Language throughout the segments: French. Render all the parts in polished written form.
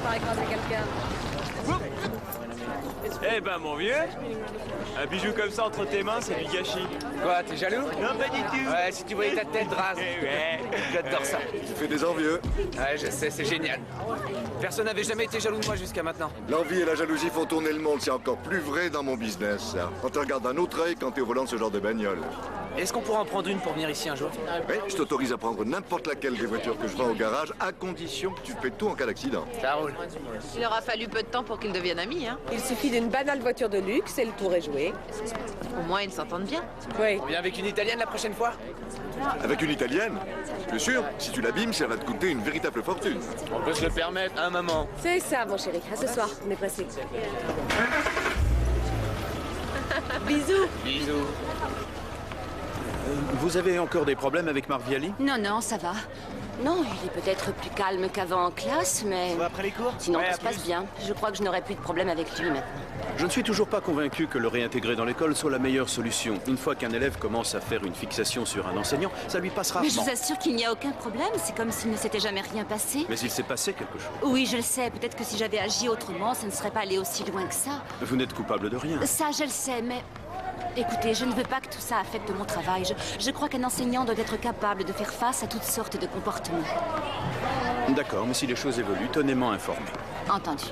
par écraser quelqu'un. Eh ben mon vieux, un bijou comme ça entre tes mains, c'est du gâchis. Quoi, t'es jaloux? Non, pas du tout. Ouais, si tu voyais ta tête rase. Ouais. J'adore ça. Tu fais des envieux. Ouais, je sais, c'est génial. Personne n'avait jamais été jaloux de moi jusqu'à maintenant. L'envie et la jalousie font tourner le monde. C'est encore plus vrai dans mon business. On te regarde d'un autre œil quand t'es au volant de ce genre de bagnole. Est-ce qu'on pourra en prendre une pour venir ici un jour? Oui, je t'autorise à prendre n'importe laquelle des voitures que je vends au garage, à condition que tu fais tout en cas d'accident. Ça roule. Il aura fallu peu de temps pour qu'ils deviennent amis, hein. Il suffit d'une banale voiture de luxe et le tour est joué. Au moins, ils s'entendent bien. Oui. On vient avec une italienne la prochaine fois? Avec une italienne? Bien sûr, si tu l'abîmes, ça va te coûter une véritable fortune. On peut se le permettre, hein, maman? C'est ça, mon chéri. À ce soir, on est pressé. Bisous. Bisous. Vous avez encore des problèmes avec Marc Viali? Non, non, ça va. Non, il est peut-être plus calme qu'avant en classe, mais... Après les cours? Sinon, Ouais, tout à se passe plus. bien. Je crois que je n'aurai plus de problème avec lui maintenant. Je ne suis toujours pas convaincu que le réintégrer dans l'école soit la meilleure solution. Une fois qu'un élève commence à faire une fixation sur un enseignant, ça lui passe Mais je rarement. vous assure qu'il n'y a aucun problème. C'est comme s'il ne s'était jamais rien passé. Mais il s'est passé quelque chose. Oui, je le sais. Peut-être que si j'avais agi autrement, ça ne serait pas allé aussi loin que ça. Vous n'êtes coupable de rien. Ça, je le sais, mais... Écoutez, je ne veux pas que tout ça affecte mon travail. Je crois qu'un enseignant doit être capable de faire face à toutes sortes de comportements. D'accord, mais si les choses évoluent, tenez-moi informé. Entendu.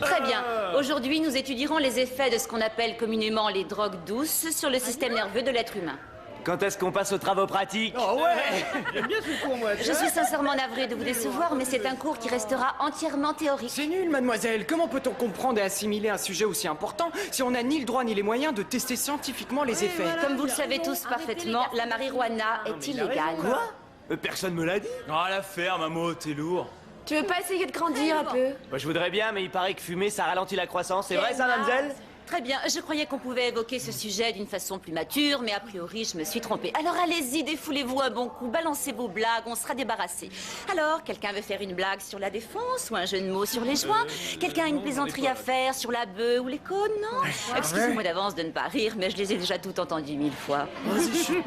Très bien. Aujourd'hui, nous étudierons les effets de ce qu'on appelle communément les drogues douces sur le système nerveux de l'être humain. Quand est-ce qu'on passe aux travaux pratiques? Oh ouais! J'aime bien ce cours, moi. Je suis sincèrement navrée de vous décevoir, mais c'est un cours qui restera entièrement théorique. C'est nul, mademoiselle. Comment peut-on comprendre et assimiler un sujet aussi important si on n'a ni le droit ni les moyens de tester scientifiquement les effets? Comme vous le savez tous parfaitement, la marijuana est illégale. Quoi? Personne me l'a dit. Ah, la ferme, Mamo, t'es lourd. Tu veux pas essayer de grandir un peu? Bah, je voudrais bien, mais il paraît que fumer, ça ralentit la croissance. C'est vrai ça, mademoiselle? Très bien, je croyais qu'on pouvait évoquer ce sujet d'une façon plus mature, mais a priori, je me suis trompée. Alors allez-y, défoulez-vous un bon coup, balancez vos blagues, on sera débarrassé. Alors, quelqu'un veut faire une blague sur la défense ou un jeu de mots sur les joints? Quelqu'un a une plaisanterie à faire sur la bœuf ou les cônes, non? Excusez-moi d'avance de ne pas rire, mais je les ai déjà toutes entendues 1000 fois.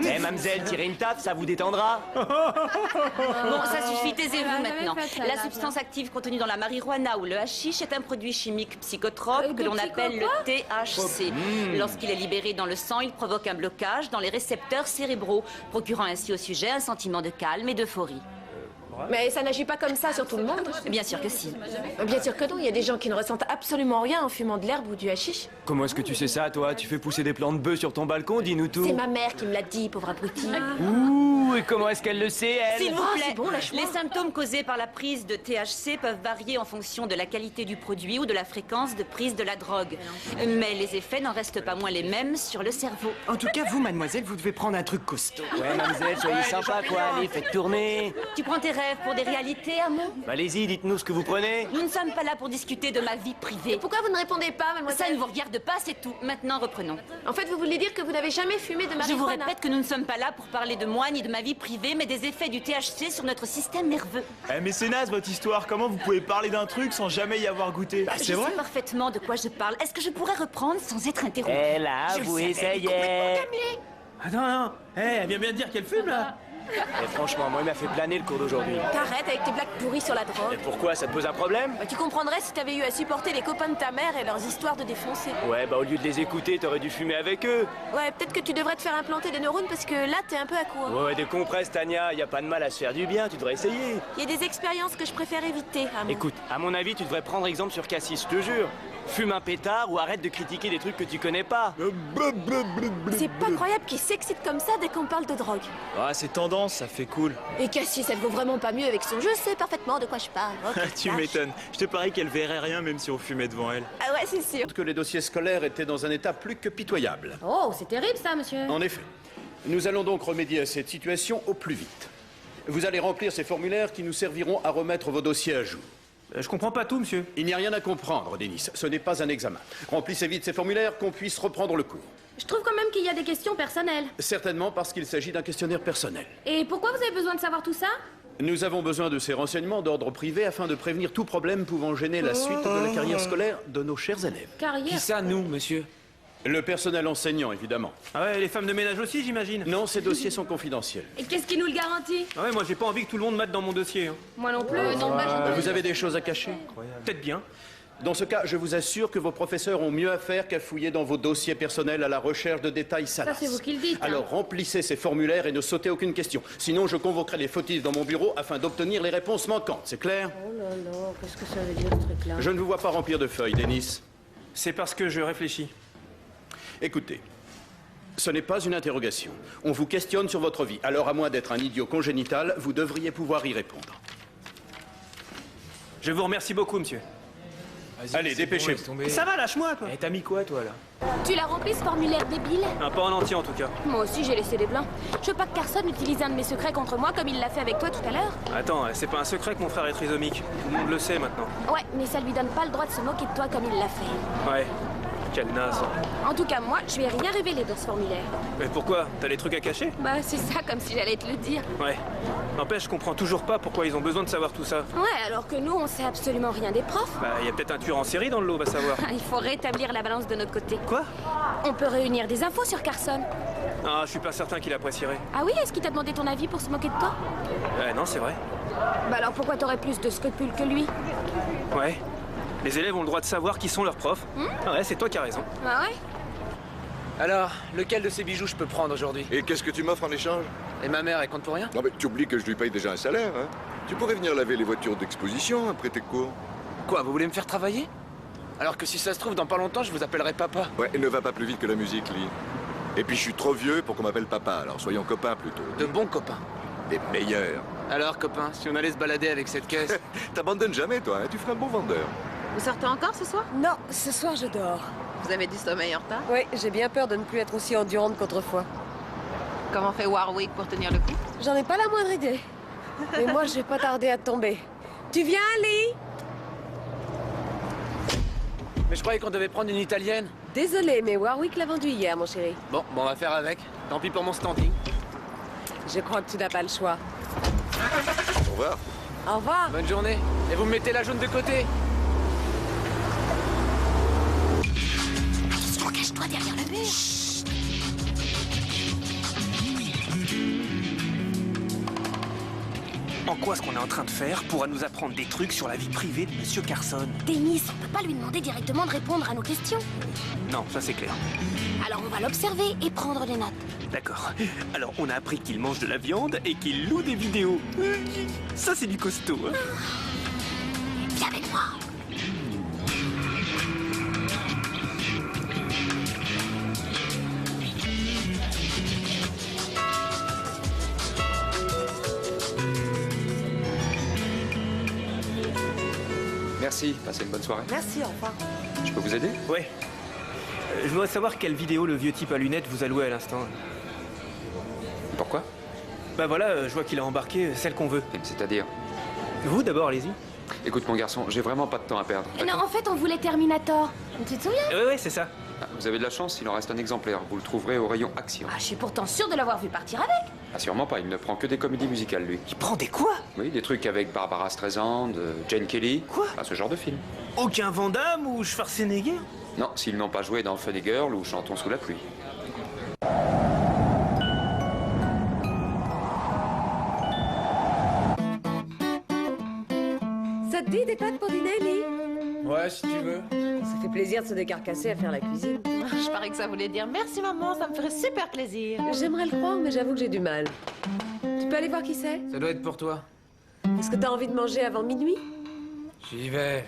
Eh, mademoiselle, tirez une taf, ça vous détendra. Bon, ça suffit, taisez-vous maintenant. La substance active contenue dans la marijuana ou le hashish est un produit chimique psychotrope que l'on appelle le THC. Lorsqu'il est libéré dans le sang, il provoque un blocage dans les récepteurs cérébraux, procurant ainsi au sujet un sentiment de calme et d'euphorie. Mais ça n'agit pas comme ça sur tout le monde. Bien sûr que si. Bien sûr que non, il y a des gens qui ne ressentent absolument rien en fumant de l'herbe ou du hashish. Comment est-ce que tu sais ça, toi? Tu fais pousser des plants de bœuf sur ton balcon, dis-nous tout. C'est ma mère qui me l'a dit, pauvre abruti. Ouh, et comment est-ce qu'elle le sait, elle? S'il vous plaît, c'est bon, lâche-moi. les symptômes causés par la prise de THC peuvent varier en fonction de la qualité du produit ou de la fréquence de prise de la drogue. Mais les effets n'en restent pas moins les mêmes sur le cerveau. En tout cas, vous, mademoiselle, vous devez prendre un truc costaud. Ouais, mademoiselle, soyez sympa, quoi. Allez, faites tourner. Tu prends tes rêves pour des réalités, Amo? Allez-y, dites-nous ce que vous prenez. Nous ne sommes pas là pour discuter de ma vie privée. Pourquoi vous ne répondez pas, mademoiselle? Ça ne vous regarde pas, c'est tout. Maintenant, reprenons. En fait, vous voulez dire que vous n'avez jamais fumé de Je marijuana? vous répète que nous ne sommes pas là pour parler de moi ni de ma vie privée, mais des effets du THC sur notre système nerveux. Eh mais c'est naze votre histoire, comment vous pouvez parler d'un truc sans jamais y avoir goûté? Je sais parfaitement de quoi je parle. Est-ce que je pourrais reprendre sans être interrompue? Elle a avoué, ça y est. Attends, non, elle vient bien de dire qu'elle fume là. Eh, franchement, moi, il m'a fait planer le cours d'aujourd'hui. T'arrêtes avec tes blagues pourries sur la Et drogue. pourquoi? Ça te pose un problème? Tu comprendrais si t'avais eu à supporter les copains de ta mère et leurs histoires de défoncer. Ouais, bah au lieu de les écouter, t'aurais dû fumer avec eux. Ouais, peut-être que tu devrais te faire implanter des neurones parce que là, t'es un peu à court. Ouais, décompresse, Tania, y a pas de mal à se faire du bien, tu devrais essayer. Il y a des expériences que je préfère éviter, Amo. Écoute, à mon avis, tu devrais prendre exemple sur Cassis, je te jure. Fume un pétard ou arrête de critiquer des trucs que tu connais pas. C'est pas croyable qu'il s'excite comme ça dès qu'on parle de drogue. Ah, c'est tendance, ça fait cool. Et Cassis, elle vaut vraiment pas mieux avec son jeu, sais parfaitement de quoi je parle. Ok, Tu lâche. m'étonnes. Je te parie qu'elle verrait rien même si on fumait devant elle. Ah ouais, c'est sûr. Que les dossiers scolaires étaient dans un état plus que pitoyable. Oh, c'est terrible ça, monsieur. En effet. Nous allons donc remédier à cette situation au plus vite. Vous allez remplir ces formulaires qui nous serviront à remettre vos dossiers à jour. Je comprends pas tout, monsieur. Il n'y a rien à comprendre, Denis. Ce n'est pas un examen. Remplissez vite ces formulaires qu'on puisse reprendre le cours. Je trouve quand même qu'il y a des questions personnelles. Certainement parce qu'il s'agit d'un questionnaire personnel. Et pourquoi vous avez besoin de savoir tout ça? Nous avons besoin de ces renseignements d'ordre privé afin de prévenir tout problème pouvant gêner la suite de la carrière scolaire de nos chers élèves. Carrière. Qui ça, nous, monsieur? Le personnel enseignant, évidemment. Ah ouais, les femmes de ménage aussi, j'imagine. Non, ces dossiers sont confidentiels. Et qu'est-ce qui nous le garantit? Ah ouais, moi j'ai pas envie que tout le monde mette dans mon dossier. Hein. Moi non plus. Non, Vous avez des choses à cacher? Peut-être bien. Dans ce cas, je vous assure que vos professeurs ont mieux à faire qu'à fouiller dans vos dossiers personnels à la recherche de détails salaces. Ça, c'est vous qui le dites. Hein. Alors remplissez ces formulaires et ne sautez aucune question. Sinon, je convoquerai les fautifs dans mon bureau afin d'obtenir les réponses manquantes. C'est clair? Oh là là, qu'est-ce que ça veut dire ce truc-là? Je ne vous vois pas remplir de feuilles, Denis. C'est parce que je réfléchis. Écoutez, ce n'est pas une interrogation. On vous questionne sur votre vie. Alors, à moins d'être un idiot congénital, vous devriez pouvoir y répondre. Je vous remercie beaucoup, monsieur. Allez, dépêchez-vous. Ça va, lâche-moi, quoi. Eh, t'as mis quoi, toi, là? Tu l'as rempli ce formulaire débile? Un pas en entier, en tout cas. Moi aussi, j'ai laissé des blancs. Je veux pas que Carson utilise un de mes secrets contre moi comme il l'a fait avec toi tout à l'heure. Attends, c'est pas un secret que mon frère est trisomique. Tout le monde le sait maintenant. Ouais, mais ça lui donne pas le droit de se moquer de toi comme il l'a fait. Ouais. Quelle naze. En tout cas, moi, je vais rien révéler dans ce formulaire. Mais pourquoi? T'as des trucs à cacher? Bah, c'est ça, comme si j'allais te le dire. Ouais. N'empêche, je comprends toujours pas pourquoi ils ont besoin de savoir tout ça. Ouais, alors que nous, on sait absolument rien des profs. Bah, y a peut-être un tueur en série dans le lot, va savoir. Il faut rétablir la balance de notre côté. Quoi? On peut réunir des infos sur Carson. Ah, je suis pas certain qu'il apprécierait. Ah oui, est-ce qu'il t'a demandé ton avis pour se moquer de toi? Non, c'est vrai. Bah alors pourquoi t'aurais plus de scrupules que lui? Ouais. Les élèves ont le droit de savoir qui sont leurs profs. Ouais, c'est toi qui as raison. Ah ouais? Alors, lequel de ces bijoux je peux prendre aujourd'hui? Et qu'est-ce que tu m'offres en échange? Et ma mère, elle compte pour rien? Non mais tu oublies que je lui paye déjà un salaire, hein. Tu pourrais venir laver les voitures d'exposition après tes cours. Quoi, vous voulez me faire travailler? Alors que si ça se trouve, dans pas longtemps, je vous appellerai papa. Ouais, et ne va pas plus vite que la musique, Lee. Et puis je suis trop vieux pour qu'on m'appelle papa, alors soyons copains plutôt. De bons copains. Des meilleurs. Alors, copain, si on allait se balader avec cette caisse... T'abandonnes jamais, toi, hein. Tu ferais un bon vendeur. Vous sortez encore ce soir? Non, ce soir je dors. Vous avez du sommeil en retard? Oui, j'ai bien peur de ne plus être aussi endurante qu'autrefois. Comment fait Warwick pour tenir le coup? J'en ai pas la moindre idée. Mais moi, je vais pas tarder à tomber. Tu viens, Lee? Mais je croyais qu'on devait prendre une italienne. Désolée, mais Warwick l'a vendu hier, mon chéri. Bon, on va faire avec. Tant pis pour mon standing. Je crois que tu n'as pas le choix. Au revoir. Au revoir. Bonne journée. Et vous me mettez la jaune de côté. Cache-toi derrière le mur. En quoi ce qu'on est en train de faire pourra nous apprendre des trucs sur la vie privée de Monsieur Carson? Dennis, on peut pas lui demander directement de répondre à nos questions. Non, ça c'est clair. Alors on va l'observer et prendre des notes. D'accord. Alors, on a appris qu'il mange de la viande et qu'il loue des vidéos. Ça, c'est du costaud. Hein. Viens avec moi. Merci, passez une bonne soirée. Merci, au revoir. Je peux vous aider? Ouais. Je voudrais savoir quelle vidéo le vieux type à lunettes vous a loué à l'instant. Pourquoi? Bah voilà, je vois qu'il a embarqué celle qu'on veut. C'est-à-dire? Vous d'abord, allez-y. Écoute mon garçon, j'ai vraiment pas de temps à perdre. Non, en fait, on voulait Terminator. Tu te souviens? Ouais, c'est ça. Ah, vous avez de la chance, il en reste un exemplaire. Vous le trouverez au rayon Action. Ah, je suis pourtant sûre de l'avoir vu partir avec. Ah, sûrement pas, il ne prend que des comédies musicales, lui. Il prend des quoi? Oui, des trucs avec Barbara Streisand, Jane Kelly. Quoi? Ah, ce genre de film. Aucun Van Damme ou Schwarzenegger? Non, s'ils n'ont pas joué dans Funny Girl ou Chantons sous la pluie. Ça te dit des pâtes pour dîner, Lee? Ouais, si tu veux. Ça fait plaisir de se décarcasser à faire la cuisine. Je parie que ça voulait dire merci maman, ça me ferait super plaisir. J'aimerais le croire, mais j'avoue que j'ai du mal. Tu peux aller voir qui c'est? Ça doit être pour toi. Est-ce que t'as envie de manger avant minuit? J'y vais.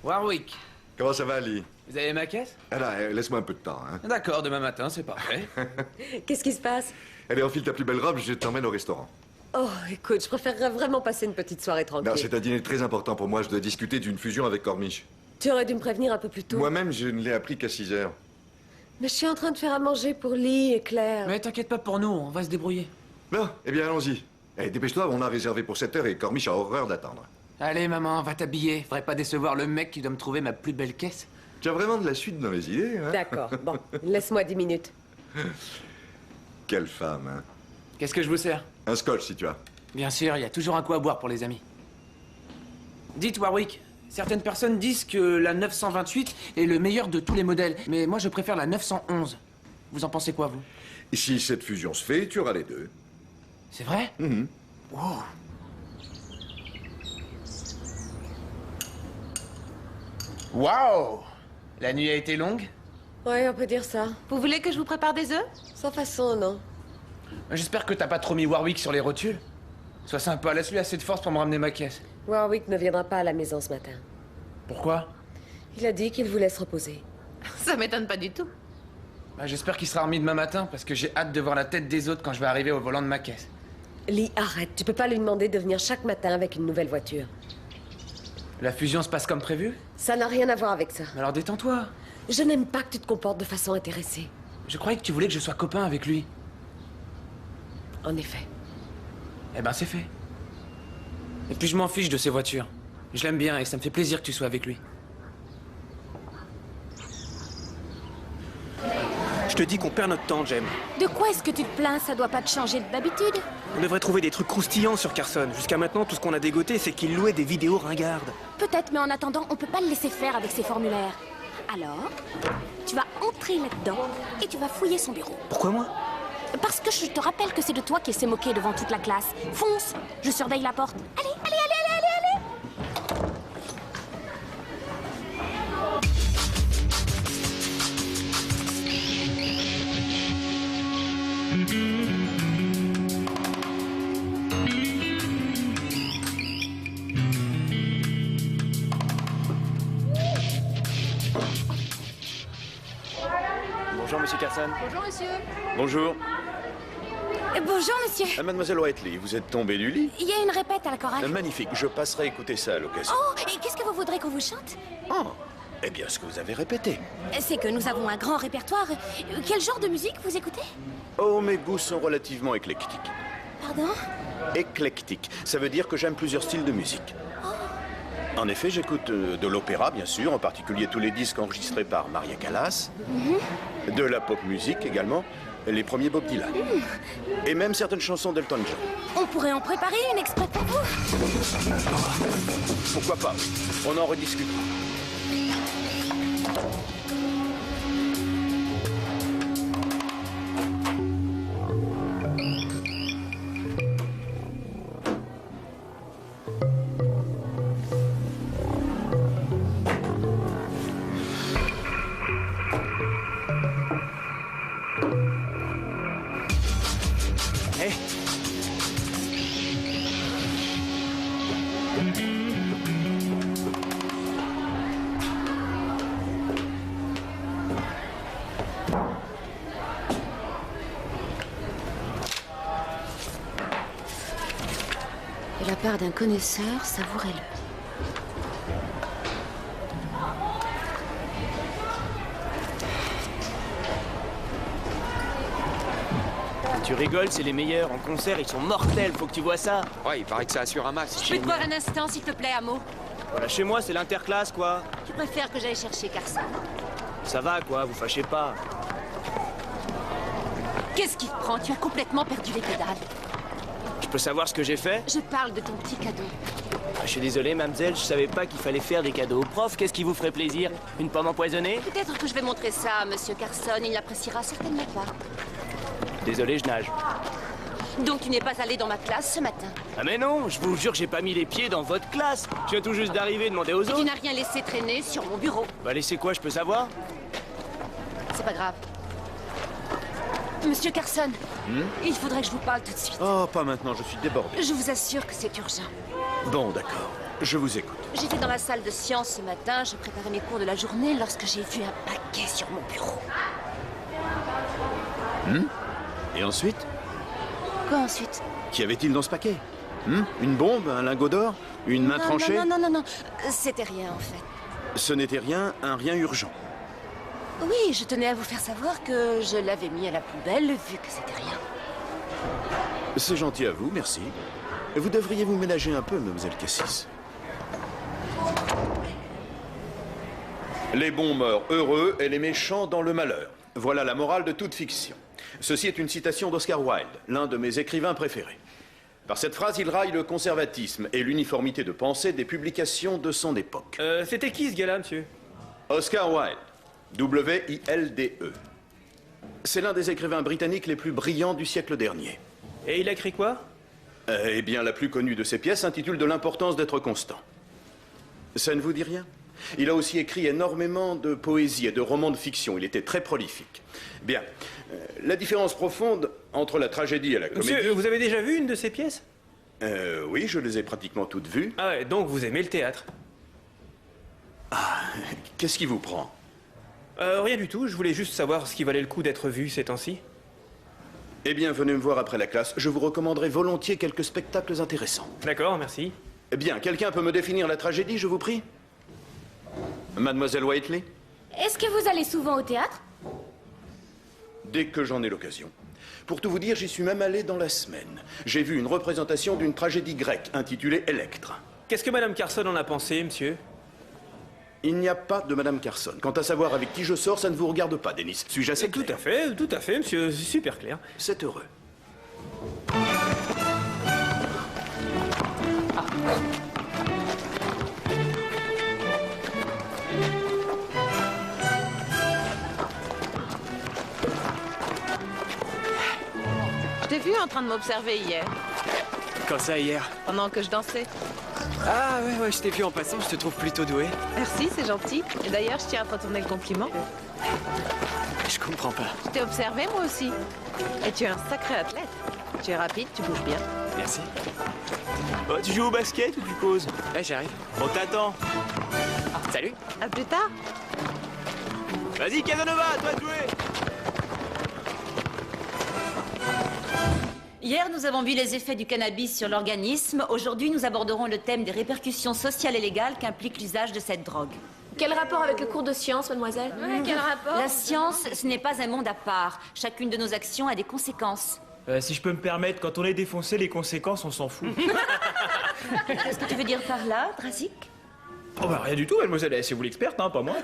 Warwick, Comment ça va, Lee? vous avez ma caisse? Ah là, laisse-moi un peu de temps, hein. D'accord, demain matin, c'est parfait. Qu'est-ce qui se passe? Allez, enfile ta plus belle robe, je t'emmène au restaurant. Oh, écoute, je préférerais vraiment passer une petite soirée tranquille. Non, c'est un dîner très important pour moi, je dois discuter d'une fusion avec Cormiche. Tu aurais dû me prévenir un peu plus tôt. Moi-même, je ne l'ai appris qu'à 6 heures. Mais je suis en train de faire à manger pour Lee et Claire. Mais t'inquiète pas pour nous, on va se débrouiller. Bon, eh bien, allons-y. Eh, dépêche-toi, on a réservé pour 7 heures et Cormiche a horreur d'attendre. Allez, maman, va t'habiller. Faudrait pas décevoir le mec qui doit me trouver ma plus belle caisse. Tu as vraiment de la suite dans les idées, hein? D'accord, bon, laisse-moi 10 minutes. Quelle femme, hein? Qu'est-ce que je vous sers? Un scotch, si tu as. Bien sûr, il y a toujours un coup à boire pour les amis. Dites, Warwick, Certaines personnes disent que la 928 est le meilleur de tous les modèles, mais moi je préfère la 911. Vous en pensez quoi, vous? Si cette fusion se fait, tu auras les deux. C'est vrai? Wow. Waouh! La nuit a été longue? Ouais, on peut dire ça. Vous voulez que je vous prépare des œufs? Sans façon, non. J'espère que t'as pas trop mis Warwick sur les rotules. Sois sympa, laisse-lui assez de force pour me ramener ma caisse. Warwick ne viendra pas à la maison ce matin. Pourquoi? Il a dit qu'il vous laisse reposer. Ça m'étonne pas du tout. Bah, j'espère qu'il sera remis demain matin, parce que j'ai hâte de voir la tête des autres quand je vais arriver au volant de ma caisse. Lee, arrête. Tu peux pas lui demander de venir chaque matin avec une nouvelle voiture. La fusion se passe comme prévu? Ça n'a rien à voir avec ça. Alors détends-toi. Je n'aime pas que tu te comportes de façon intéressée. Je croyais que tu voulais que je sois copain avec lui. En effet. Eh ben c'est fait. Et puis je m'en fiche de ces voitures. Je l'aime bien et ça me fait plaisir que tu sois avec lui. Je te dis qu'on perd notre temps, Jem. De quoi est-ce que tu te plains? Ça doit pas te changer d'habitude. On devrait trouver des trucs croustillants sur Carson. Jusqu'à maintenant, tout ce qu'on a dégoté, c'est qu'il louait des vidéos ringardes. Peut-être, mais en attendant, on peut pas le laisser faire avec ses formulaires. Alors, tu vas entrer là-dedans et tu vas fouiller son bureau. Pourquoi moi? Parce que je te rappelle que c'est de toi qu'il s'est moqué devant toute la classe. Fonce, je surveille la porte. Allez, allez, allez, allez, allez, allez. Bonjour, monsieur Carson. Bonjour, monsieur. Bonjour. Bonjour, monsieur. Mademoiselle Whiteley, vous êtes tombée du lit? Il y a une répète à la chorale. Magnifique, je passerai écouter ça à l'occasion. Oh, et qu'est-ce que vous voudrez qu'on vous chante? Oh, eh bien, ce que vous avez répété. C'est que nous avons un grand répertoire. Quel genre de musique vous écoutez? Oh, mes goûts sont relativement éclectiques. Pardon? Éclectique, ça veut dire que j'aime plusieurs styles de musique. En effet, j'écoute de l'opéra, bien sûr, en particulier tous les disques enregistrés par Maria Callas, de la pop musique également, les premiers Bob Dylan, et même certaines chansons d'Elton John. On pourrait en préparer une exprès pour vous. Pourquoi pas? On en rediscutera. De la part d'un connaisseur, savourez-le. Tu rigoles, c'est les meilleurs. En concert, ils sont mortels, faut que tu vois ça. Ouais, il paraît que ça assure un max. Je peux te voir un instant, s'il te plaît, Amo. Voilà, chez moi, c'est l'interclasse, quoi. Tu préfères que j'aille chercher Carson? Ça va, quoi, vous fâchez pas. Qu'est-ce qui te prend? Tu as complètement perdu les pédales. Je peux savoir ce que j'ai fait? Je parle de ton petit cadeau. Je suis désolé, mademoiselle, je savais pas qu'il fallait faire des cadeaux aux profs. Qu'est-ce qui vous ferait plaisir? Une pomme empoisonnée? Peut-être que je vais montrer ça à Monsieur Carson. Il l'appréciera certainement pas. Désolé, je nage. Donc tu n'es pas allé dans ma classe ce matin? Ah mais non, je vous jure, j'ai pas mis les pieds dans votre classe. Je viens tout juste d'arriver, demander aux Et tu autres. n'as rien laissé traîner sur mon bureau. Bah laissez quoi, je peux savoir? C'est pas grave. Monsieur Carson, il faudrait que je vous parle tout de suite. Oh, pas maintenant, je suis débordé. Je vous assure que c'est urgent. Bon, d'accord, je vous écoute. J'étais dans la salle de sciences ce matin, je préparais mes cours de la journée lorsque j'ai vu un paquet sur mon bureau. Et ensuite? Quoi ensuite? Qu'y avait-il dans ce paquet? Une bombe? Un lingot d'or? Une main tranchée? Non. C'était rien en fait. Ce n'était rien, un rien urgent. Oui, je tenais à vous faire savoir que je l'avais mis à la poubelle vu que c'était rien. C'est gentil à vous, merci. Vous devriez vous ménager un peu, mademoiselle Cassis. Les bons meurent heureux et les méchants dans le malheur. Voilà la morale de toute fiction. Ceci est une citation d'Oscar Wilde, l'un de mes écrivains préférés. Par cette phrase, il raille le conservatisme et l'uniformité de pensée des publications de son époque. C'était qui ce gars-là, monsieur? Oscar Wilde. W-I-L-D-E. C'est l'un des écrivains britanniques les plus brillants du siècle dernier. Et il a écrit quoi? Eh bien, la plus connue de ses pièces s'intitule De l'importance d'être constant. Ça ne vous dit rien? Il a aussi écrit énormément de poésie et de romans de fiction. Il était très prolifique. Bien. La différence profonde entre la tragédie et la comédie... Monsieur, vous avez déjà vu une de ses pièces? Oui, je les ai pratiquement toutes vues. Ah ouais, donc vous aimez le théâtre? Ah, qu'est-ce qui vous prend? Rien du tout, je voulais juste savoir ce qui valait le coup d'être vu ces temps-ci. Eh bien, venez me voir après la classe. Je vous recommanderai volontiers quelques spectacles intéressants. D'accord, merci. Eh bien, quelqu'un peut me définir la tragédie, je vous prie? Mademoiselle Whiteley? Est-ce que vous allez souvent au théâtre? Dès que j'en ai l'occasion. Pour tout vous dire, j'y suis même allé dans la semaine. J'ai vu une représentation d'une tragédie grecque intitulée Électre. Qu'est-ce que Madame Carson en a pensé, monsieur? Il n'y a pas de Madame Carson. Quant à savoir avec qui je sors, ça ne vous regarde pas, Denis. Suis-je assez clair? Tout à fait, monsieur. C'est super clair. C'est heureux. Je t'ai vu en train de m'observer hier, Quand ça, hier? pendant que je dansais. Ah ouais, je t'ai vu en passant, je te trouve plutôt doué. Merci, c'est gentil. Et d'ailleurs, je tiens à te retourner le compliment. Je comprends pas. Je t'ai observé, moi aussi. Et tu es un sacré athlète. Tu es rapide, tu bouges bien. Merci. Oh, tu joues au basket ou tu causes? Ouais, j'arrive. On t'attend. Salut. À plus tard. Vas-y, Casanova, à toi de jouer. Hier, nous avons vu les effets du cannabis sur l'organisme. Aujourd'hui, nous aborderons le thème des répercussions sociales et légales qu'implique l'usage de cette drogue. Quel rapport avec le cours de science, mademoiselle? Quel rapport? La science, ce n'est pas un monde à part. Chacune de nos actions a des conséquences. Si je peux me permettre, quand on est défoncé, les conséquences, on s'en fout. Qu'est-ce que tu veux dire par là, Drazik? Oh bah rien du tout, mademoiselle, c'est vous l'experte, hein, pas moi.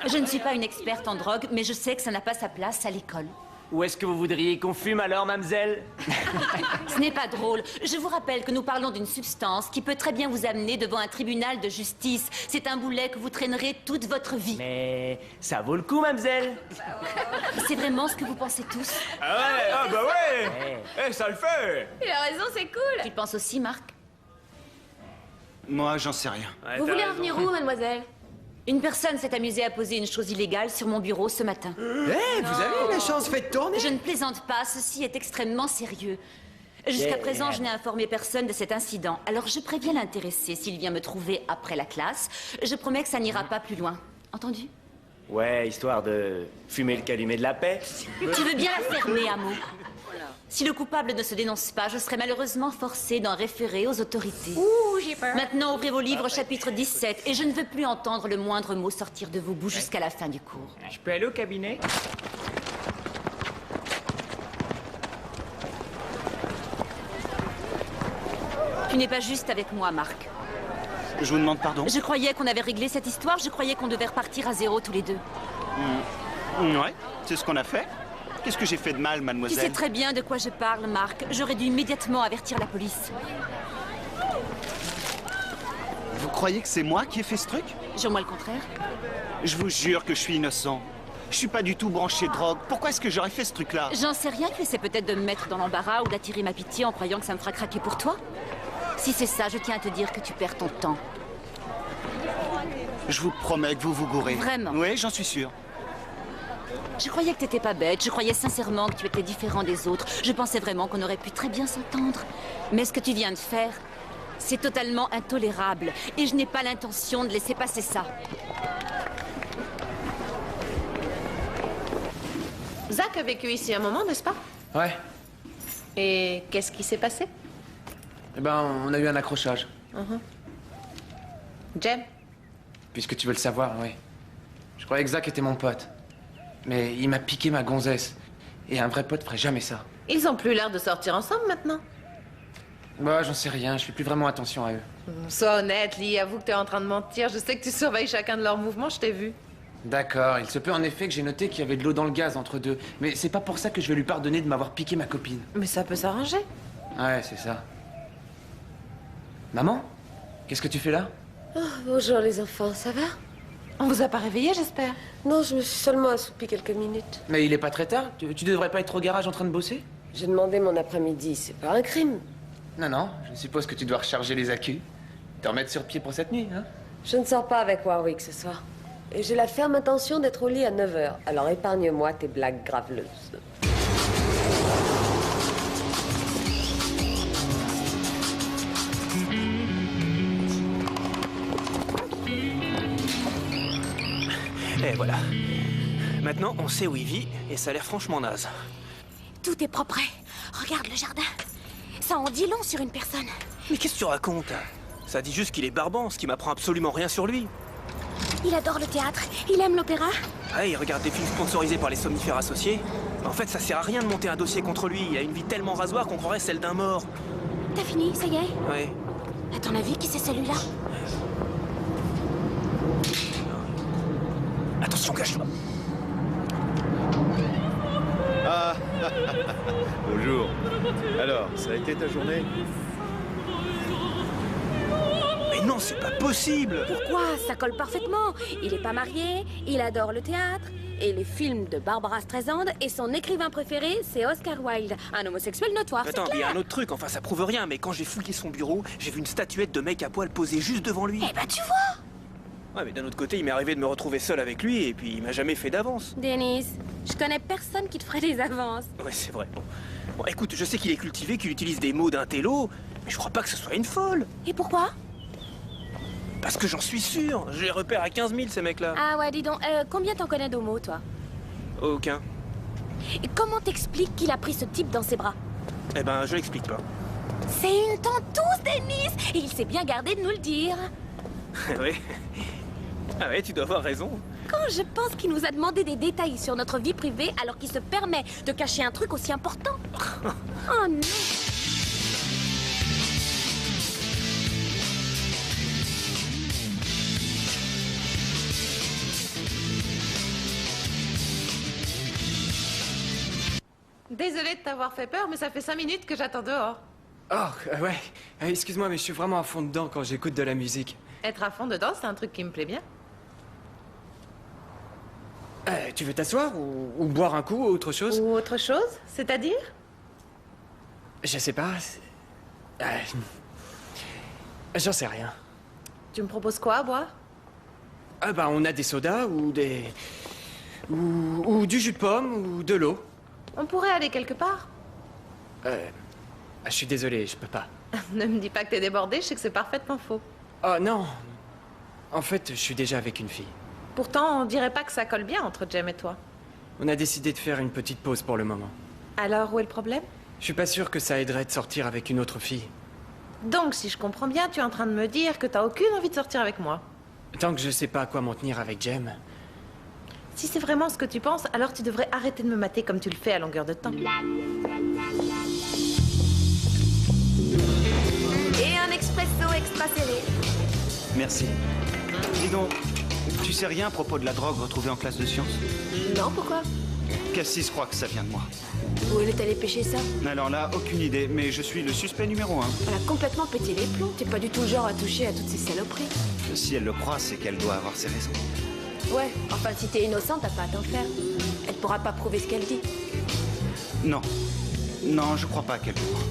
Je ne suis pas une experte en drogue, mais je sais que ça n'a pas sa place à l'école. Où est-ce que vous voudriez qu'on fume alors, mademoiselle? Ce n'est pas drôle. Je vous rappelle que nous parlons d'une substance qui peut très bien vous amener devant un tribunal de justice. C'est un boulet que vous traînerez toute votre vie. Mais ça vaut le coup, mademoiselle. C'est vraiment ce que vous pensez tous? Ah ouais, ah bah ouais. Ça le fait. Il a raison, c'est cool. Tu le penses aussi, Marc? Moi, j'en sais rien. Ouais, Vous t'as voulez raison. revenir où, mademoiselle? Une personne s'est amusée à poser une chose illégale sur mon bureau ce matin. Vous avez la chance, faites tourner. Je ne plaisante pas, ceci est extrêmement sérieux. Jusqu'à présent, je n'ai informé personne de cet incident. Alors je préviens l'intéressé s'il vient me trouver après la classe. Je promets que ça n'ira pas plus loin. Entendu? Ouais, histoire de fumer le calumet de la paix. Tu veux bien la fermer, Amo? Si le coupable ne se dénonce pas, je serai malheureusement forcée d'en référer aux autorités. Ouh, j'ai peur. Maintenant, ouvrez vos livres, chapitre 17, et je ne veux plus entendre le moindre mot sortir de vos bouches jusqu'à la fin du cours. Je peux aller au cabinet? Tu n'es pas juste avec moi, Marc. Je vous demande pardon. Je croyais qu'on avait réglé cette histoire, je croyais qu'on devait repartir à zéro tous les deux. Ouais, c'est ce qu'on a fait. Qu'est-ce que j'ai fait de mal, Tu mademoiselle? sais très bien de quoi je parle, Marc. J'aurais dû immédiatement avertir la police. Vous croyez que c'est moi qui ai fait ce truc? Jure-moi le contraire. Je vous jure que je suis innocent. Je suis pas du tout branché drogue. Pourquoi est-ce que j'aurais fait ce truc-là? J'en sais rien, tu essaies peut-être de me mettre dans l'embarras ou d'attirer ma pitié en croyant que ça me fera craquer pour toi. Si c'est ça, je tiens à te dire que tu perds ton temps. Je vous promets que vous vous gourrez. Vraiment? Oui, j'en suis sûr. Je croyais que t'étais pas bête, je croyais sincèrement que tu étais différent des autres. Je pensais vraiment qu'on aurait pu très bien s'entendre. Mais ce que tu viens de faire, c'est totalement intolérable. Et je n'ai pas l'intention de laisser passer ça. Zach a vécu ici un moment, n'est-ce pas? Ouais. Et qu'est-ce qui s'est passé? Eh ben, on a eu un accrochage. Jem? Puisque tu veux le savoir, oui. Je croyais que Zach était mon pote. Mais il m'a piqué ma gonzesse. Et un vrai pote ferait jamais ça. Ils ont plus l'air de sortir ensemble maintenant. Bah, j'en sais rien, je fais plus vraiment attention à eux. Sois honnête, Lee, avoue que t'es en train de mentir. Je sais que tu surveilles chacun de leurs mouvements, je t'ai vu. D'accord, il se peut en effet que j'ai noté qu'il y avait de l'eau dans le gaz entre deux. Mais c'est pas pour ça que je vais lui pardonner de m'avoir piqué ma copine. Mais ça peut s'arranger. Ouais, c'est ça. Maman? Qu'est-ce que tu fais là? Oh, bonjour les enfants, ça va? On vous a pas réveillé, j'espère? Non, je me suis seulement assoupie quelques minutes. Mais il est pas très tard. Tu devrais pas être au garage en train de bosser? J'ai demandé mon après-midi, c'est pas un crime. Non, non, je suppose que tu dois recharger les accus. Te remettre sur pied pour cette nuit, hein? Je ne sors pas avec Warwick ce soir. Et j'ai la ferme intention d'être au lit à 9 h. Alors épargne-moi tes blagues graveleuses. Et voilà. Maintenant, on sait où il vit, et ça a l'air franchement naze. Tout est propre. Regarde le jardin. Ça en dit long sur une personne. Mais qu'est-ce que tu racontes? Ça dit juste qu'il est barbant, ce qui m'apprend absolument rien sur lui. Il adore le théâtre. Il aime l'opéra. Ah, il regarde des films sponsorisés par les somnifères associés. En fait, ça sert à rien de monter un dossier contre lui. Il a une vie tellement rasoir qu'on croirait celle d'un mort. T'as fini, ça y est? Ouais. À ton avis, qui c'est celui-là? Attention, cache-toi. Ah, bonjour. Alors, ça a été ta journée? Mais non, c'est pas possible! Pourquoi? Ça colle parfaitement. Il est pas marié, il adore le théâtre et les films de Barbara Streisand et son écrivain préféré, c'est Oscar Wilde, un homosexuel notoire. Attends, c'est il y a clair. un autre truc, enfin ça prouve rien, mais quand j'ai fouillé son bureau, j'ai vu une statuette de mec à poil posée juste devant lui. Eh ben tu vois! Ouais, mais d'un autre côté, il m'est arrivé de me retrouver seul avec lui et puis il m'a jamais fait d'avance. Denise, je connais personne qui te ferait des avances. Ouais, c'est vrai. Bon, écoute, je sais qu'il est cultivé, qu'il utilise des mots d'un télo, mais je crois pas que ce soit une folle. Et pourquoi? Parce que j'en suis sûr. Je les repère à 15 000, ces mecs-là. Ah ouais, dis donc, combien t'en connais d'homo, toi? Aucun. Et comment t'expliques qu'il a pris ce type dans ses bras? Eh ben, je l'explique pas. C'est une tentouse, Denise! Et il s'est bien gardé de nous le dire. Oui. Ah ouais, tu dois avoir raison. Quand je pense qu'il nous a demandé des détails sur notre vie privée alors qu'il se permet de cacher un truc aussi important. Oh non! Désolée de t'avoir fait peur, mais ça fait 5 minutes que j'attends dehors. Oh, ouais. Excuse-moi, mais je suis vraiment à fond dedans quand j'écoute de la musique. Être à fond dedans, c'est un truc qui me plaît bien. Tu veux t'asseoir ou boire un coup ou autre chose? Ou autre chose? C'est-à-dire? Je sais pas. J'en sais rien. Tu me proposes quoi à boire? Ah bah on a des sodas ou des... Ou du jus de pomme ou de l'eau. On pourrait aller quelque part. Je suis désolé, je peux pas. Ne me dis pas que t'es débordé, je sais que c'est parfaitement faux. Oh non. En fait, je suis déjà avec une fille. Pourtant, on dirait pas que ça colle bien entre Jem et toi. On a décidé de faire une petite pause pour le moment. Alors, où est le problème? Je suis pas sûr que ça aiderait de sortir avec une autre fille. Donc, si je comprends bien, tu es en train de me dire que t'as aucune envie de sortir avec moi. Tant que je sais pas à quoi m'en tenir avec Jem. Si c'est vraiment ce que tu penses, alors tu devrais arrêter de me mater comme tu le fais à longueur de temps. Et un expresso extra serré. Merci. Dis donc, tu sais rien à propos de la drogue retrouvée en classe de sciences? Non, pourquoi? Cassis croit que ça vient de moi. Où elle est allée pêcher ça? Alors là, aucune idée, mais je suis le suspect numéro 1. Elle a complètement pété les plombs. T'es pas du tout le genre à toucher à toutes ces saloperies. Si elle le croit, c'est qu'elle doit avoir ses raisons. Ouais, enfin si t'es innocent, t'as pas à t'en faire. Elle pourra pas prouver ce qu'elle dit. Non. Non, je crois pas qu'elle pourra.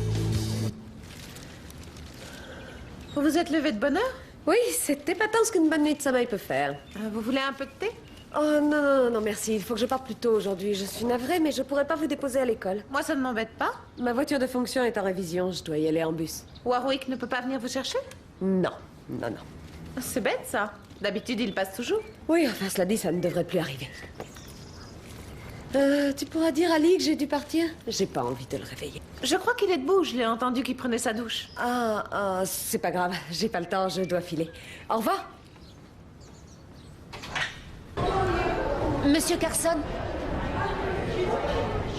Vous vous êtes levé de bonne heure? Oui, c'est épatant ce qu'une bonne nuit de sommeil peut faire. Vous voulez un peu de thé? Oh non, merci. Il faut que je parte plus tôt aujourd'hui. Je suis navrée, mais je pourrais pas vous déposer à l'école. Moi, ça ne m'embête pas. Ma voiture de fonction est en révision. Je dois y aller en bus. Warwick ne peut pas venir vous chercher? Non. C'est bête, ça. D'habitude, il passe toujours. Oui, enfin, cela dit, ça ne devrait plus arriver. Tu pourras dire à Ali que j'ai dû partir? J'ai pas envie de le réveiller. Je crois qu'il est debout. Je l'ai entendu qu'il prenait sa douche. Ah, c'est pas grave. J'ai pas le temps, je dois filer. Au revoir. Monsieur Carson,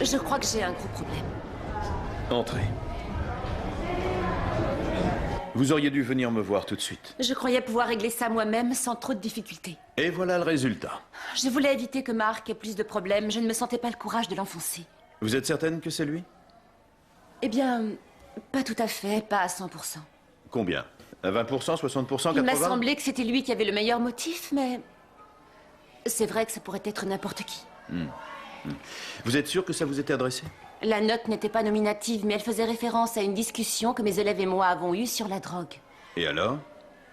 je crois que j'ai un gros problème. Entrez. Vous auriez dû venir me voir tout de suite. Je croyais pouvoir régler ça moi-même sans trop de difficultés. Et voilà le résultat. Je voulais éviter que Marc ait plus de problèmes. Je ne me sentais pas le courage de l'enfoncer. Vous êtes certaine que c'est lui? Eh bien, pas tout à fait, pas à 100%. Combien? À 20%, 60%, 80%? Il m'a semblé que c'était lui qui avait le meilleur motif, mais... C'est vrai que ça pourrait être n'importe qui. Vous êtes sûr que ça vous était adressé? La note n'était pas nominative, mais elle faisait référence à une discussion que mes élèves et moi avons eue sur la drogue. Et alors?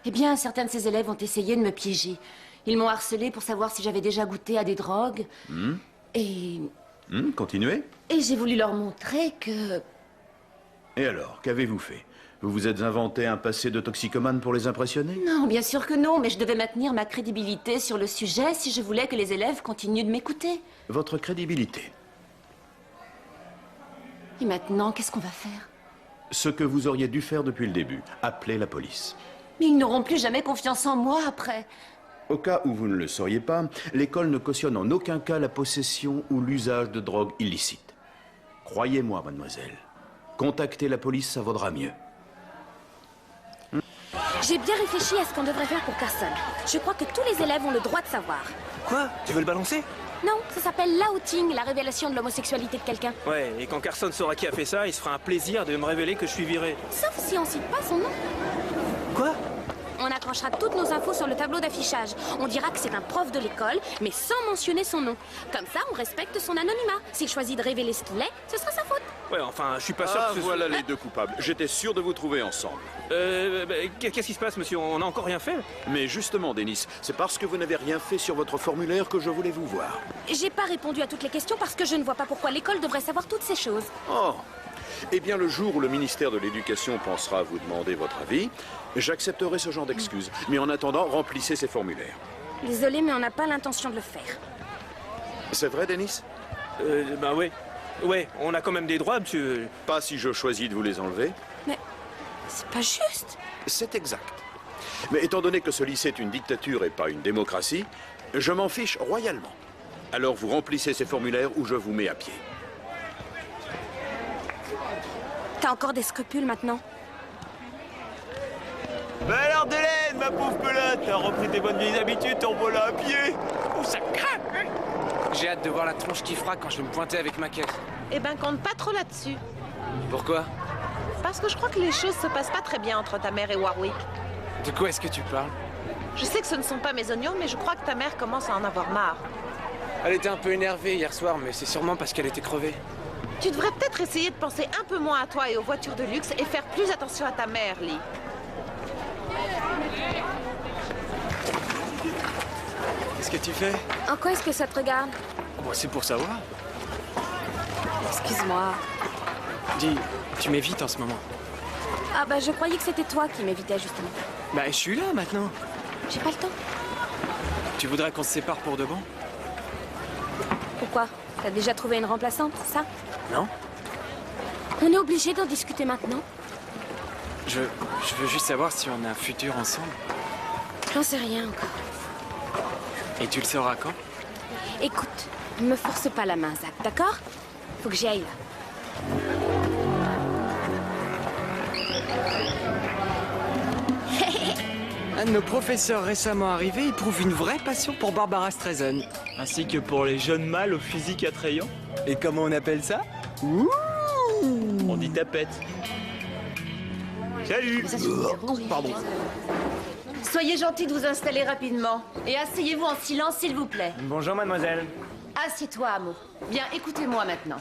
Eh bien, certains de ces élèves ont essayé de me piéger. Ils m'ont harcelé pour savoir si j'avais déjà goûté à des drogues. Et Continuez. Et j'ai voulu leur montrer que... Et alors, qu'avez-vous fait? Vous vous êtes inventé un passé de toxicomane pour les impressionner? Non, bien sûr que non, mais je devais maintenir ma crédibilité sur le sujet si je voulais que les élèves continuent de m'écouter. Votre crédibilité? Et maintenant, qu'est-ce qu'on va faire? Ce que vous auriez dû faire depuis le début. Appeler la police. Mais ils n'auront plus jamais confiance en moi après. Au cas où vous ne le sauriez pas, l'école ne cautionne en aucun cas la possession ou l'usage de drogue illicite. Croyez-moi, mademoiselle. Contacter la police, ça vaudra mieux. J'ai bien réfléchi à ce qu'on devrait faire pour Carson. Je crois que tous les élèves ont le droit de savoir. Quoi? Tu veux le balancer? Non, ça s'appelle l'outing, la révélation de l'homosexualité de quelqu'un. Ouais, et quand Carson saura qui a fait ça, il se fera un plaisir de me révéler que je suis viré. Sauf si on cite pas son nom. Quoi? On accrochera toutes nos infos sur le tableau d'affichage. On dira que c'est un prof de l'école, mais sans mentionner son nom. Comme ça, on respecte son anonymat. S'il choisit de révéler ce qu'il est, ce sera sa faute. Ouais, enfin, je suis pas sûr que ce voilà les deux coupables. J'étais sûr de vous trouver ensemble. Qu'est-ce qui se passe, monsieur? On n'a encore rien fait? Mais justement, Denis, c'est parce que vous n'avez rien fait sur votre formulaire que je voulais vous voir. J'ai pas répondu à toutes les questions parce que je ne vois pas pourquoi l'école devrait savoir toutes ces choses. Oh. Eh bien, le jour où le ministère de l'Éducation pensera vous demander votre avis, j'accepterai ce genre d'excuses. Mais en attendant, remplissez ces formulaires. Désolée, mais on n'a pas l'intention de le faire. C'est vrai, Denis? Bah ouais. Ouais, on a quand même des droits, monsieur. Pas si je choisis de vous les enlever. Mais c'est pas juste. C'est exact. Mais étant donné que ce lycée est une dictature et pas une démocratie, je m'en fiche royalement. Alors vous remplissez ces formulaires ou je vous mets à pied. T'as encore des scrupules maintenant? Bah alors, Delaine, ma pauvre pelote, t'as repris tes bonnes vieilles habitudes, t'en voilà à pied. Oh, ça craque, hein. J'ai hâte de voir la tronche qui fera quand je vais me pointer avec ma quête. Eh ben, compte pas trop là-dessus. Pourquoi? Parce que je crois que les choses se passent pas très bien entre ta mère et Warwick. De quoi est-ce que tu parles? Je sais que ce ne sont pas mes oignons, mais je crois que ta mère commence à en avoir marre. Elle était un peu énervée hier soir, mais c'est sûrement parce qu'elle était crevée. Tu devrais peut-être essayer de penser un peu moins à toi et aux voitures de luxe et faire plus attention à ta mère, Lee. Qu'est-ce que tu fais? En quoi est-ce que ça te regarde? Bon, c'est pour savoir. Excuse-moi. Dis, tu m'évites en ce moment. Ah bah je croyais que c'était toi qui m'évitais justement. Bah, je suis là maintenant. J'ai pas le temps. Tu voudrais qu'on se sépare pour de bon? Pourquoi? T'as déjà trouvé une remplaçante, c'est ça? Non? On est obligé d'en discuter maintenant? Je veux juste savoir si on a un futur ensemble. J'en sais rien encore. Et tu le sauras quand? Écoute, me force pas la main, Zach, d'accord? Faut que j'y aille là. Un de nos professeurs récemment arrivé éprouve une vraie passion pour Barbara Streisand, ainsi que pour les jeunes mâles au physique attrayant. Et comment on appelle ça? Ouh, on dit tapette. Salut. Pardon. Soyez gentils de vous installer rapidement. Et asseyez-vous en silence, s'il vous plaît. Bonjour, mademoiselle. Assieds-toi, Amo. Bien, écoutez-moi maintenant.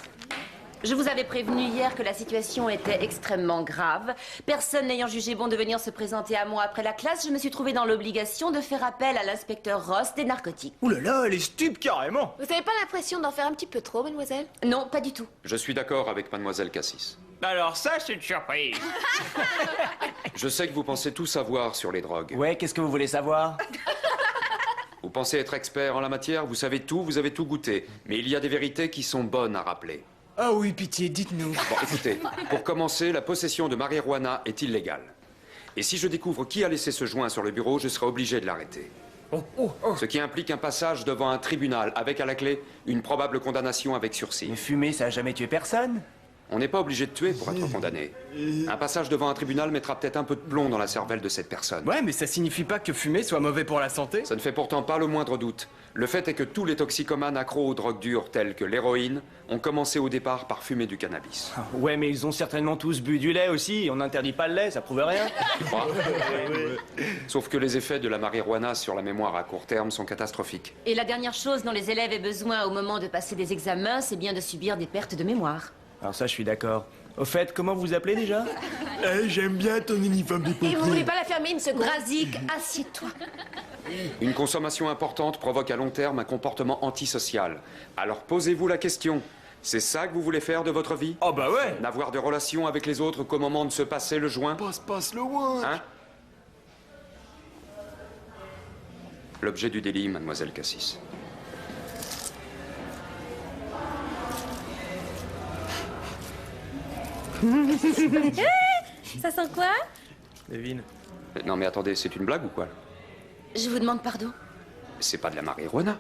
Je vous avais prévenu hier que la situation était extrêmement grave. Personne n'ayant jugé bon de venir se présenter à moi après la classe, je me suis trouvée dans l'obligation de faire appel à l'inspecteur Ross des narcotiques. Ouh là là, elle est stup carrément. Vous avez pas l'impression d'en faire un petit peu trop, mademoiselle? Non, pas du tout. Je suis d'accord avec mademoiselle Cassis. Alors ça, c'est une surprise. Je sais que vous pensez tout savoir sur les drogues. Ouais, qu'est-ce que vous voulez savoir? Vous pensez être expert en la matière, vous savez tout, vous avez tout goûté. Mais il y a des vérités qui sont bonnes à rappeler. Ah oui, pitié, dites-nous. Bon, écoutez, pour commencer, la possession de marijuana est illégale. Et si je découvre qui a laissé ce joint sur le bureau, je serai obligé de l'arrêter. Ce qui implique un passage devant un tribunal avec à la clé une probable condamnation avec sursis. Mais fumer, ça a jamais tué personne. On n'est pas obligé de tuer pour être condamné. Un passage devant un tribunal mettra peut-être un peu de plomb dans la cervelle de cette personne. Ouais, mais ça signifie pas que fumer soit mauvais pour la santé. Ça ne fait pourtant pas le moindre doute. Le fait est que tous les toxicomanes accros aux drogues dures telles que l'héroïne ont commencé au départ par fumer du cannabis. Ouais, mais ils ont certainement tous bu du lait aussi. On n'interdit pas le lait, ça prouve rien. Tu crois? Sauf que les effets de la marijuana sur la mémoire à court terme sont catastrophiques. Et la dernière chose dont les élèves aient besoin au moment de passer des examens, c'est bien de subir des pertes de mémoire. Alors ça, je suis d'accord. Au fait, comment vous appelez déjà? J'aime bien ton uniforme de pompier. Et vous voulez pas la fermer une seconde? Drazik, assieds-toi. Une consommation importante provoque à long terme un comportement antisocial. Alors posez-vous la question. C'est ça que vous voulez faire de votre vie? Oh bah ouais! N'avoir de relations avec les autres qu'au moment de se passer le joint? Passe le one. Hein? L'objet du délit, mademoiselle Cassis. Ça sent quoi? Devine. Non mais attendez, c'est une blague ou quoi? Je vous demande pardon. C'est pas de la marijuana.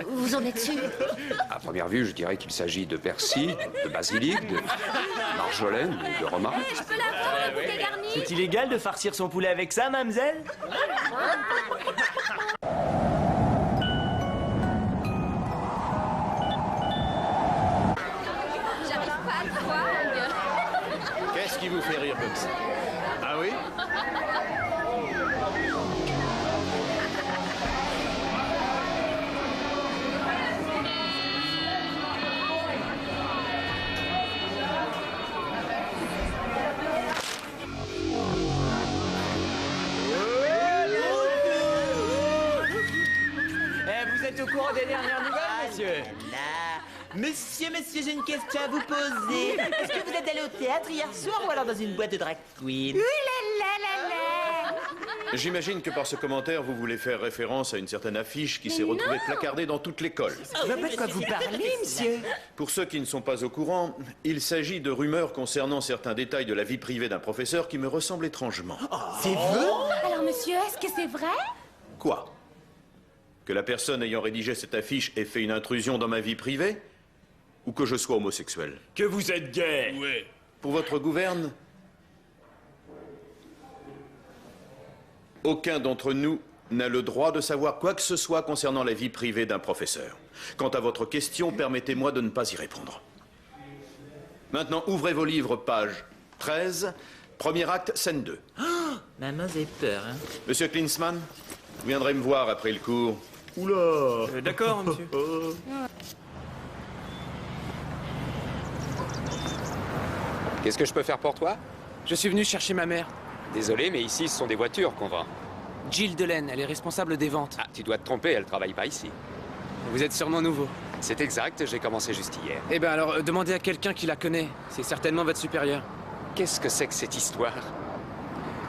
Vous en êtes sûr? À première vue, je dirais qu'il s'agit de persil, de basilic, de marjolaine, de romarin. Je peux la prendre, le bouquet garni? C'est illégal de farcir son poulet avec ça, mademoiselle? J'arrive pas à te voir, mon gars. Qu'est-ce qui vous fait rire comme ça? Ah oui? Vous êtes au courant des dernières nouvelles, monsieur? Monsieur, j'ai une question à vous poser. Est-ce que vous êtes allé au théâtre hier soir ou alors dans une boîte de drag queen? J'imagine que par ce commentaire, vous voulez faire référence à une certaine affiche qui s'est retrouvée placardée dans toute l'école. Je vois pas de quoi vous parlez, monsieur. Pour ceux qui ne sont pas au courant, il s'agit de rumeurs concernant certains détails de la vie privée d'un professeur qui me ressemblent étrangement. C'est vrai? Alors, monsieur, est-ce que c'est vrai? Quoi? Que la personne ayant rédigé cette affiche ait fait une intrusion dans ma vie privée? Ou que je sois homosexuel? Que vous êtes gay? Ouais. Pour votre gouverne, aucun d'entre nous n'a le droit de savoir quoi que ce soit concernant la vie privée d'un professeur. Quant à votre question, permettez-moi de ne pas y répondre. Maintenant, ouvrez vos livres, page 13, premier acte, scène 2. Oh, maman, j'ai peur, hein. Monsieur Klinsmann, vous viendrez me voir après le cours. Oula! D'accord, monsieur. Qu'est-ce que je peux faire pour toi? Je suis venu chercher ma mère. Désolé, mais ici, ce sont des voitures qu'on vend. Jill Delaine, elle est responsable des ventes. Ah, tu dois te tromper, elle travaille pas ici. Vous êtes sûrement nouveau. C'est exact, j'ai commencé juste hier. Eh ben alors, demandez à quelqu'un qui la connaît. C'est certainement votre supérieur. Qu'est-ce que c'est que cette histoire?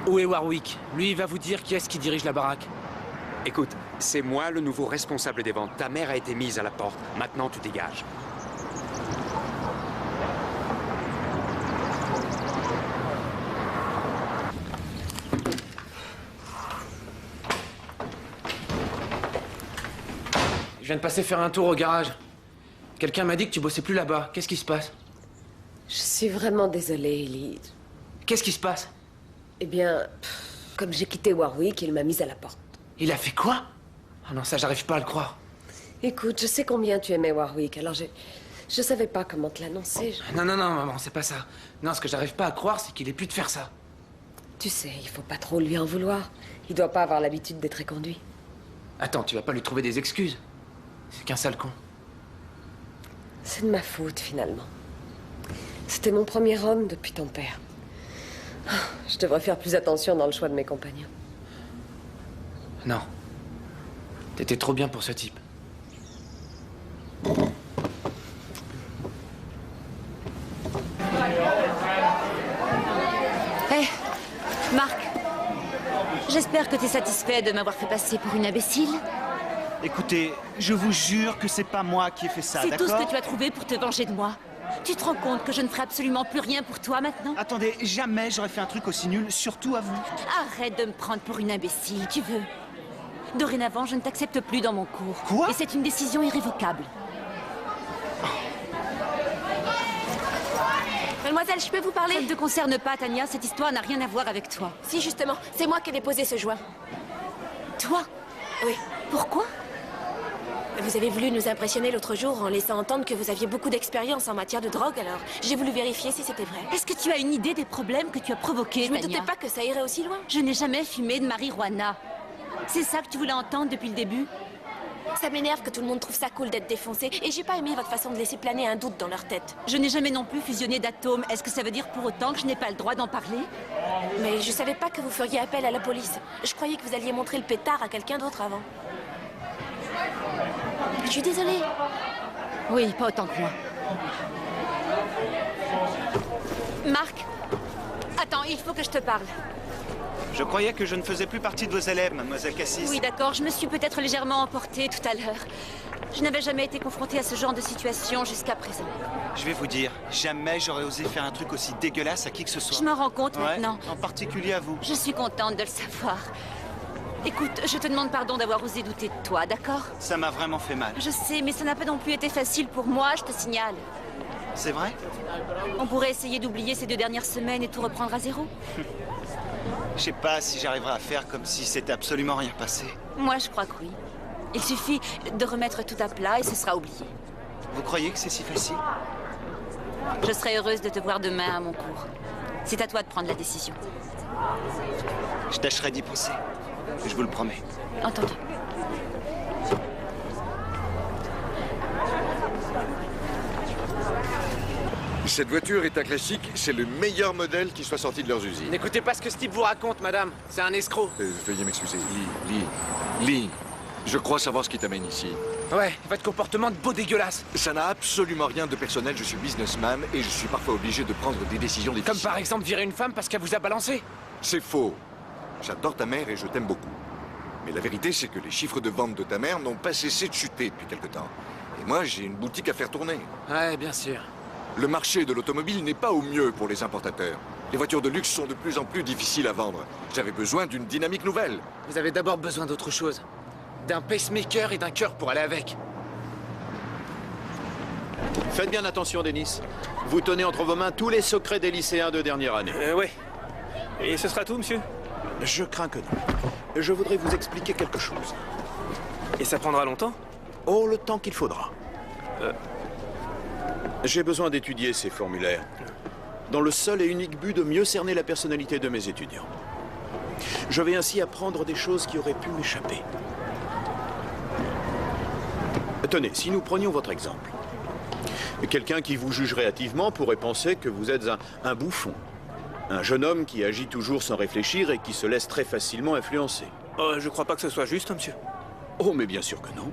Où est Warwick? Lui, il va vous dire qui est-ce qui dirige la baraque. Écoute, c'est moi le nouveau responsable des ventes. Ta mère a été mise à la porte. Maintenant, tu dégages. Je viens de passer faire un tour au garage. Quelqu'un m'a dit que tu bossais plus là-bas. Qu'est-ce qui se passe? Je suis vraiment désolée, Ellie. Qu'est-ce qui se passe? Eh bien, comme j'ai quitté Warwick, il m'a mise à la porte. Il a fait quoi? Oh non, ça, j'arrive pas à le croire. Écoute, je sais combien tu aimais Warwick, alors je savais pas comment te l'annoncer. Non, maman, c'est pas ça. Non, ce que j'arrive pas à croire, c'est qu'il ait plus de faire ça. Tu sais, il faut pas trop lui en vouloir. Il doit pas avoir l'habitude d'être éconduit. Attends, tu vas pas lui trouver des excuses. C'est qu'un sale con. C'est de ma faute, finalement. C'était mon premier homme depuis ton père. Je devrais faire plus attention dans le choix de mes compagnons. Non. T'étais trop bien pour ce type. Hé, Marc. J'espère que t'es satisfait de m'avoir fait passer pour une imbécile. Écoutez, je vous jure que c'est pas moi qui ai fait ça, C'est d'accord? tout ce que tu as trouvé pour te venger de moi. Tu te rends compte que je ne ferai absolument plus rien pour toi maintenant? Attendez, jamais j'aurais fait un truc aussi nul, surtout à vous. Arrête de me prendre pour une imbécile, tu veux. Dorénavant, je ne t'accepte plus dans mon cours. Quoi? Et c'est une décision irrévocable. Mademoiselle, je peux vous parler? Ça ne te concerne pas, Tania. Cette histoire n'a rien à voir avec toi. Si, justement. C'est moi qui ai déposé ce joint. Toi? Oui. Pourquoi? Vous avez voulu nous impressionner l'autre jour en laissant entendre que vous aviez beaucoup d'expérience en matière de drogue, alors j'ai voulu vérifier si c'était vrai. Est-ce que tu as une idée des problèmes que tu as provoqués, Je ne me Tania? doutais pas que ça irait aussi loin. Je n'ai jamais fumé de marijuana. C'est ça que tu voulais entendre depuis le début? Ça m'énerve que tout le monde trouve ça cool d'être défoncé, et j'ai pas aimé votre façon de laisser planer un doute dans leur tête. Je n'ai jamais non plus fusionné d'atomes. Est-ce que ça veut dire pour autant que je n'ai pas le droit d'en parler? Mais je savais pas que vous feriez appel à la police. Je croyais que vous alliez montrer le pétard à quelqu'un d'autre avant. Je suis désolée. Oui, pas autant que moi. Marc, attends, il faut que je te parle. Je croyais que je ne faisais plus partie de vos élèves, mademoiselle Cassis. Oui, d'accord, je me suis peut-être légèrement emportée tout à l'heure. Je n'avais jamais été confrontée à ce genre de situation jusqu'à présent. Je vais vous dire, jamais j'aurais osé faire un truc aussi dégueulasse à qui que ce soit. Je m'en rends compte Ouais, maintenant. en particulier à vous. Je suis contente de le savoir. Écoute, je te demande pardon d'avoir osé douter de toi, d'accord? Ça m'a vraiment fait mal. Je sais, mais ça n'a pas non plus été facile pour moi, je te signale. C'est vrai? On pourrait essayer d'oublier ces 2 dernières semaines et tout reprendre à zéro. Je sais pas si j'arriverai à faire comme si c'était absolument rien passé. Moi, je crois que oui. Il suffit de remettre tout à plat et ce sera oublié. Vous croyez que c'est si facile? Je serai heureuse de te voir demain à mon cours. C'est à toi de prendre la décision. Je tâcherai d'y penser. Je vous le promets. Entendu. Cette voiture est un classique, c'est le meilleur modèle qui soit sorti de leurs usines. N'écoutez pas ce que ce type vous raconte, madame. C'est un escroc. Veuillez m'excuser. Lee, je crois savoir ce qui t'amène ici. Ouais, votre comportement de beau dégueulasse. Ça n'a absolument rien de personnel, je suis businessman et je suis parfois obligé de prendre des décisions difficiles. Comme par exemple virer une femme parce qu'elle vous a balancé. C'est faux. J'adore ta mère et je t'aime beaucoup. Mais la vérité, c'est que les chiffres de vente de ta mère n'ont pas cessé de chuter depuis quelque temps. Et moi, j'ai une boutique à faire tourner. Ouais, bien sûr. Le marché de l'automobile n'est pas au mieux pour les importateurs. Les voitures de luxe sont de plus en plus difficiles à vendre. J'avais besoin d'une dynamique nouvelle. Vous avez d'abord besoin d'autre chose. D'un pacemaker et d'un cœur pour aller avec. Faites bien attention, Denis. Vous tenez entre vos mains tous les secrets des lycéens de dernière année. Ouais. Et ce sera tout, monsieur? Je crains que non. Je voudrais vous expliquer quelque chose. Et ça prendra longtemps? Oh, le temps qu'il faudra. J'ai besoin d'étudier ces formulaires, dans le seul et unique but de mieux cerner la personnalité de mes étudiants. Je vais ainsi apprendre des choses qui auraient pu m'échapper. Tenez, si nous prenions votre exemple. Quelqu'un qui vous jugerait hâtivement pourrait penser que vous êtes un bouffon. Un jeune homme qui agit toujours sans réfléchir et qui se laisse très facilement influencer. Je crois pas que ce soit juste, monsieur. Oh, mais bien sûr que non.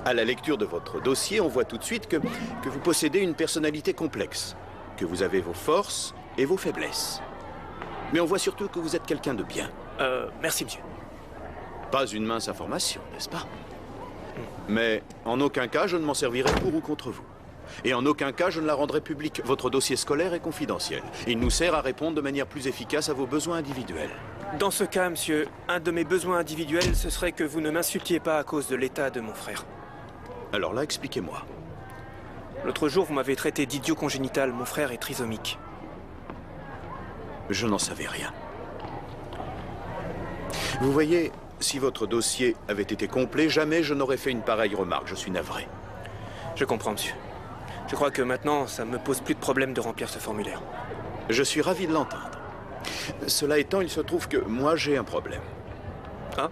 À la lecture de votre dossier, on voit tout de suite que vous possédez une personnalité complexe, que vous avez vos forces et vos faiblesses. Mais on voit surtout que vous êtes quelqu'un de bien. Merci, monsieur. Pas une mince information, n'est-ce pas? Mais en aucun cas, je ne m'en servirai pour ou contre vous. Et en aucun cas, je ne la rendrai publique. Votre dossier scolaire est confidentiel. Il nous sert à répondre de manière plus efficace à vos besoins individuels. Dans ce cas, monsieur, un de mes besoins individuels, ce serait que vous ne m'insultiez pas à cause de l'état de mon frère. Alors là, expliquez-moi. L'autre jour, vous m'avez traité d'idiot congénital. Mon frère est trisomique. Je n'en savais rien. Vous voyez, si votre dossier avait été complet, jamais je n'aurais fait une pareille remarque. Je suis navré. Je comprends, monsieur. Je crois que maintenant, ça me pose plus de problème de remplir ce formulaire. Je suis ravi de l'entendre. Cela étant, il se trouve que moi, j'ai un problème. Ah?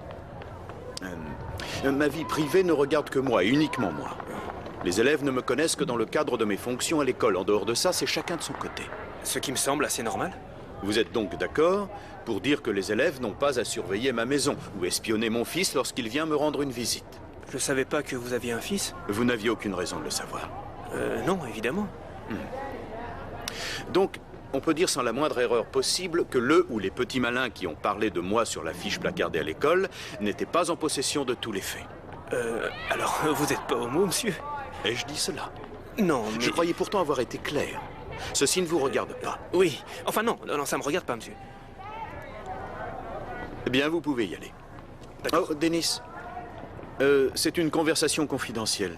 Ma vie privée ne regarde que moi, et uniquement moi. Les élèves ne me connaissent que dans le cadre de mes fonctions à l'école. En dehors de ça, c'est chacun de son côté. Ce qui me semble assez normal. Vous êtes donc d'accord pour dire que les élèves n'ont pas à surveiller ma maison ou espionner mon fils lorsqu'il vient me rendre une visite? Je savais pas que vous aviez un fils. Vous n'aviez aucune raison de le savoir. Non, évidemment. Donc, on peut dire sans la moindre erreur possible que le ou les petits malins qui ont parlé de moi sur la fiche placardée à l'école n'étaient pas en possession de tous les faits. Alors, vous n'êtes pas homo, monsieur? Ai-je dit cela? Non, mais... Je croyais pourtant avoir été clair. Ceci ne vous regarde pas. Oui. Enfin non, ça me regarde pas, monsieur. Eh bien, vous pouvez y aller. Oh, Denis. C'est une conversation confidentielle.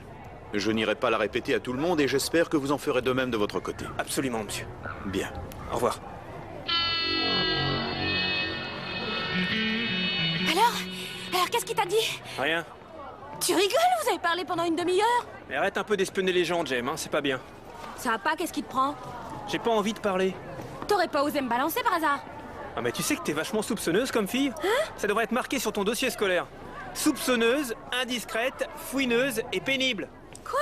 Je n'irai pas la répéter à tout le monde et j'espère que vous en ferez de même de votre côté. Absolument, monsieur. Bien. Au revoir. Alors qu'est-ce qu'il t'a dit? Rien. Tu rigoles? Vous avez parlé pendant une demi-heure? Mais arrête un peu d'espionner les gens, Jem, hein, c'est pas bien. Ça va pas, qu'est-ce qui te prend? J'ai pas envie de parler. T'aurais pas osé me balancer par hasard? Ah mais tu sais que t'es vachement soupçonneuse comme fille? Hein? Ça devrait être marqué sur ton dossier scolaire. Soupçonneuse, indiscrète, fouineuse et pénible. Quoi?